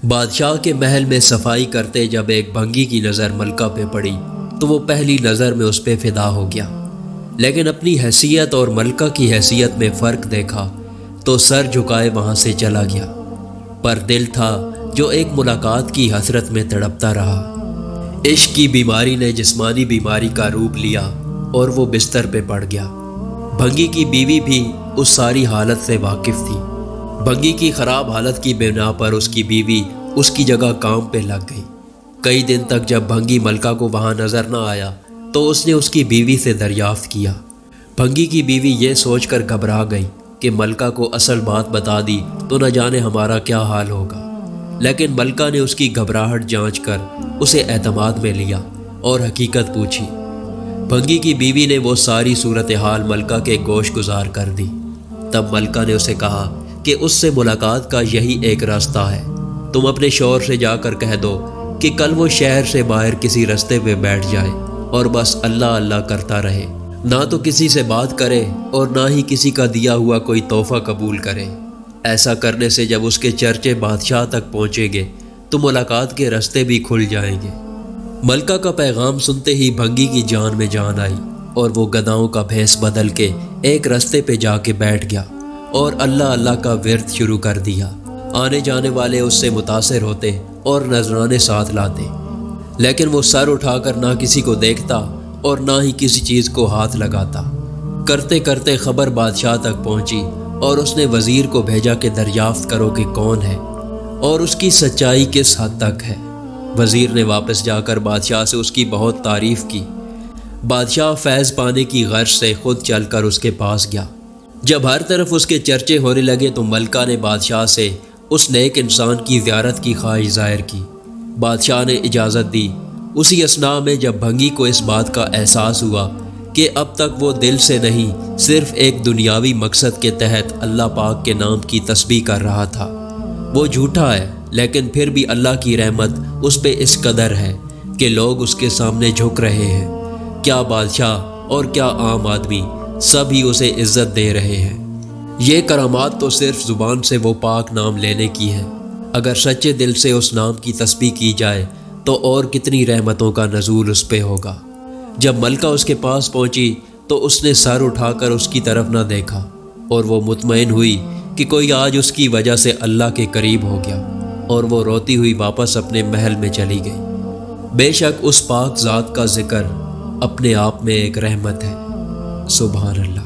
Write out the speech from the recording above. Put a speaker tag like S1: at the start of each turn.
S1: بادشاہ کے محل میں صفائی کرتے جب ایک بھنگی کی نظر ملکہ پہ پڑی تو وہ پہلی نظر میں اس پہ فدا ہو گیا، لیکن اپنی حیثیت اور ملکہ کی حیثیت میں فرق دیکھا تو سر جھکائے وہاں سے چلا گیا، پر دل تھا جو ایک ملاقات کی حسرت میں تڑپتا رہا۔ عشق کی بیماری نے جسمانی بیماری کا روپ لیا اور وہ بستر پہ پڑ گیا۔ بھنگی کی بیوی بھی اس ساری حالت سے واقف تھی۔ بھنگی کی خراب حالت کی بنا پر اس کی بیوی اس کی جگہ کام پہ لگ گئی۔ کئی دن تک جب بھنگی ملکہ کو وہاں نظر نہ آیا تو اس نے اس کی بیوی سے دریافت کیا۔ بھنگی کی بیوی یہ سوچ کر گھبرا گئی کہ ملکہ کو اصل بات بتا دی تو نہ جانے ہمارا کیا حال ہوگا، لیکن ملکہ نے اس کی گھبراہٹ جانچ کر اسے اعتماد میں لیا اور حقیقت پوچھی۔ بھنگی کی بیوی نے وہ ساری صورتحال ملکہ کے گوش گزار کر دی۔ تب ملکہ نے اسے کہا کہ اس سے ملاقات کا یہی ایک راستہ ہے، تم اپنے شوہر سے جا کر کہہ دو کہ کل وہ شہر سے باہر کسی رستے پہ بیٹھ جائے اور بس اللہ اللہ کرتا رہے، نہ تو کسی سے بات کرے اور نہ ہی کسی کا دیا ہوا کوئی تحفہ قبول کرے۔ ایسا کرنے سے جب اس کے چرچے بادشاہ تک پہنچیں گے تو ملاقات کے راستے بھی کھل جائیں گے۔ ملکہ کا پیغام سنتے ہی بھنگی کی جان میں جان آئی اور وہ گدھاؤں کا بھیس بدل کے ایک راستے پہ جا کے بیٹھ گیا اور اللہ اللہ کا ورد شروع کر دیا۔ آنے جانے والے اس سے متاثر ہوتے اور نذرانے ساتھ لاتے، لیکن وہ سر اٹھا کر نہ کسی کو دیکھتا اور نہ ہی کسی چیز کو ہاتھ لگاتا۔ کرتے کرتے خبر بادشاہ تک پہنچی اور اس نے وزیر کو بھیجا کہ دریافت کرو کہ کون ہے اور اس کی سچائی کس حد تک ہے۔ وزیر نے واپس جا کر بادشاہ سے اس کی بہت تعریف کی۔ بادشاہ فیض پانے کی غرض سے خود چل کر اس کے پاس گیا۔ جب ہر طرف اس کے چرچے ہونے لگے تو ملکہ نے بادشاہ سے اس نیک انسان کی زیارت کی خواہش ظاہر کی۔ بادشاہ نے اجازت دی۔ اسی اثناء میں جب بھنگی کو اس بات کا احساس ہوا کہ اب تک وہ دل سے نہیں صرف ایک دنیاوی مقصد کے تحت اللہ پاک کے نام کی تسبیح کر رہا تھا، وہ جھوٹا ہے لیکن پھر بھی اللہ کی رحمت اس پہ اس قدر ہے کہ لوگ اس کے سامنے جھک رہے ہیں، کیا بادشاہ اور کیا عام آدمی سب ہی اسے عزت دے رہے ہیں۔ یہ کرامات تو صرف زبان سے وہ پاک نام لینے کی ہے، اگر سچے دل سے اس نام کی تسبیح کی جائے تو اور کتنی رحمتوں کا نزول اس پہ ہوگا۔ جب ملکہ اس کے پاس پہنچی تو اس نے سر اٹھا کر اس کی طرف نہ دیکھا اور وہ مطمئن ہوئی کہ کوئی آج اس کی وجہ سے اللہ کے قریب ہو گیا، اور وہ روتی ہوئی واپس اپنے محل میں چلی گئی۔ بے شک اس پاک ذات کا ذکر اپنے آپ میں ایک رحمت ہے۔ سبحان اللہ۔